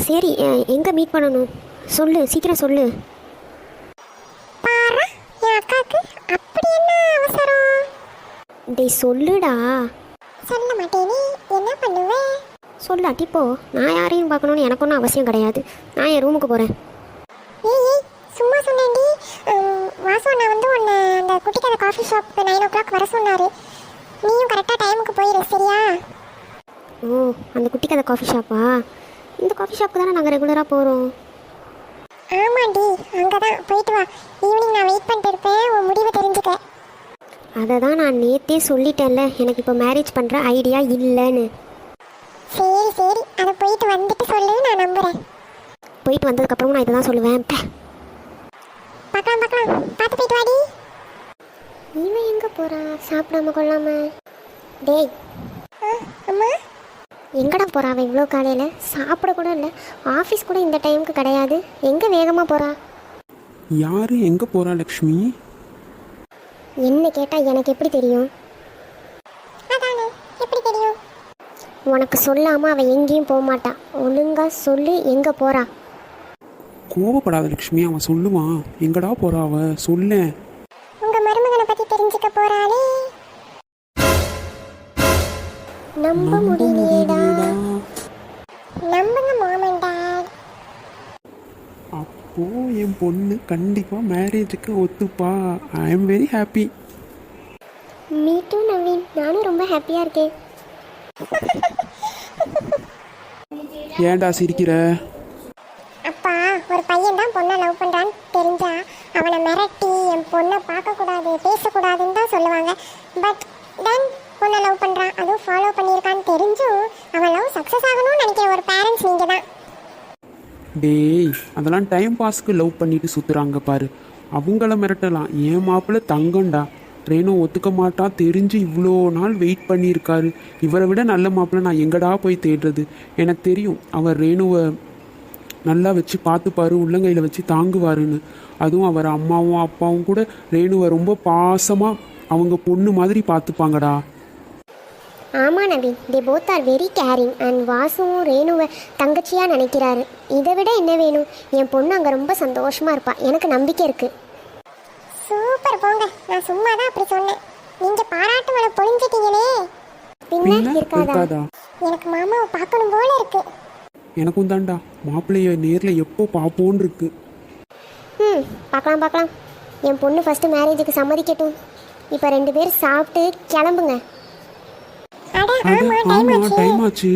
சரி, எங்கே மீட் பண்ணணும் சொல்லு, சீக்கிரம் சொல்லு. பாரா என் அக்காவுக்கு அப்படி என்ன அவசரம்? டேய் சொல்லுடா. சொல்ல மாட்டேனே, என்ன பண்ணுவேன்? சொல்லாட்டி போ. நான் யாரையும் பார்க்கணுன்னு எனக்கு ஒன்றும் அவசியம் கிடையாது. நான் என் ரூமுக்கு போகிறேன். ஏய் ஏய், சும்மா சொன்னேன்டி. வாசு அண்ணா வந்து உன்னை அந்த குட்டிக்கடை காஃபி ஷாப்புக்கு 9 o'clock வர சொன்னார். நீயும் கரெக்டாக டைமுக்கு போயிடு, சரியா? ஓ, அந்த குட்டி கதை காஃபி ஷாப்பா? இந்த காஃபி ஷாப்புக்கு தானே நாங்கள் ரெகுலராக போகிறோம். ஆமாண்டி, அங்கே தான் போயிட்டு வா. ஈவினிங் நான் வெயிட் பண்ணிட்டு இருப்பேன், உன் முடிவை தெரிஞ்சுக்க. அதை தான் நான் நேற்றே சொல்லிட்டேன்ல, எனக்கு இப்போ மேரேஜ் பண்ணுற ஐடியா இல்லைன்னு. சரி சரி, அதை போயிட்டு வந்துட்டு சொல்லு, நான் நம்புகிறேன். போயிட்டு வந்ததுக்கப்புறமும் நான் இதை தான் சொல்லுவேன். பார்க்கலாம் பார்க்கலாம், பார்த்து போயிட்டு வாடி. இவன் எங்கே போகிறா சாப்பிடாம கொள்ளாம? டேய் அம்மா, எங்கடா போகிறா அவன் இவ்வளோ காலையில்? சாப்பிட கூட இல்லை, ஆஃபீஸ் கூட இந்த டைமுக்கு கிடையாது. எங்கே வேகமாக போகிறா? யாரு எங்கே போகிறா லக்ஷ்மி? என்ன கேட்டால் எனக்கு எப்படி தெரியும்? அதானே, எப்படி தெரியும்? உனக்கு சொல்லாமல் அவள் எங்கேயும் போக மாட்டான். ஒழுங்காக சொல்லு, எங்கே போகிறா? கோவப்படாத லக்ஷ்மி, அவன் சொல்லுவான். எங்கடா போகிறா அவ? சொல்ல. உங்க மருமகனை பத்தி தெரிஞ்சுக்க போறாளே. நம்ப முடியலையேடா. நம்புங்க மாம் அண்ட் டாட். அப்போ என் பொண்ணு கண்டிப்பாக மேரேஜுக்கு ஒத்துப்பா. I am very happy. Me too Naveen, நானும் ரொம்ப ஹாப்பியாக இருக்கேன். ஏன்டா சிரிக்கிற? அப்பா, ஒரு பையன் தான் பொண்ணை லவ் பண்றான்னு தெரிஞ்சா அவனை மிரட்டி என் பொண்ணை பார்க்கக்கூடாது பேசக்கூடாதுன்னு தான் சொல்லுவாங்க. பட் தென் பொண்ணை லவ் பண்றான், அதுவும் ஃபாலோ பண்ணியிருக்கான்னு தெரிஞ்சும் அவன் லவ் சக்ஸஸ் ஆகணும்னு நினைக்கிற ஒரு பேரண்ட்ஸ் நீங்கள் தான். டேய், அதெல்லாம் டைம் பாஸ்க்கு லவ் பண்ணிட்டு சுற்றுறாங்க பாரு. அவங்கள மிரட்டலாம். என் மாப்பிள்ளை தங்கம்டா. ரேணு ஒத்துக்க மாட்டான் தெரிஞ்சு இவ்வளோ நாள் வெயிட் பண்ணியிருக்காரு. இவரை விட நல்ல மாப்பிள்ளை நான் எங்கடா போய் தேடுறது? எனக்கு தெரியும் அவர் ரேணுவை நல்லா வச்சு பார்த்துப்பாரு, உள்ளங்கையில் வச்சு தாங்குவாருன்னு. அதுவும் அவர் அம்மாவும் அப்பாவும் கூட ரேணுவை ரொம்ப பாசமாக அவங்க பொண்ணு மாதிரி பார்த்துப்பாங்கடா. ஆமாம் Naveen, they both are very caring. And வாசுவும் ரேணுவை தங்கச்சியாக நினைக்கிறாரு. இதை விட என்ன வேணும்? என் பொண்ணு அங்கே ரொம்ப சந்தோஷமாக இருப்பா, எனக்கு நம்பிக்கை இருக்குது. சூப்பர் போங்க, நான் சும்மா தான் அப்படி சொன்னேன். நீங்க பாராட்டு மழை பொழிஞ்சிட்டீங்களே. பின்ன இருக்காதா? எனக்கு மாமாவை பார்க்கணும் போல இருக்கு. எனக்கும் தான்டா, மாப்பிள்ளைய நேரில் எப்போ பார்ப்போன்னு இருக்கு. பார்க்கலாம் பார்க்கலாம். என் பொண்ணு ஃபஸ்ட்டு மேரேஜுக்கு சம்மதிக்கட்டும். இப்போ 2 பேர் சாப்பிட்டு கிளம்புங்க. அட அட ஆமா, ஆமா, டைம் ஆச்சு. டைம் ஆச்சு.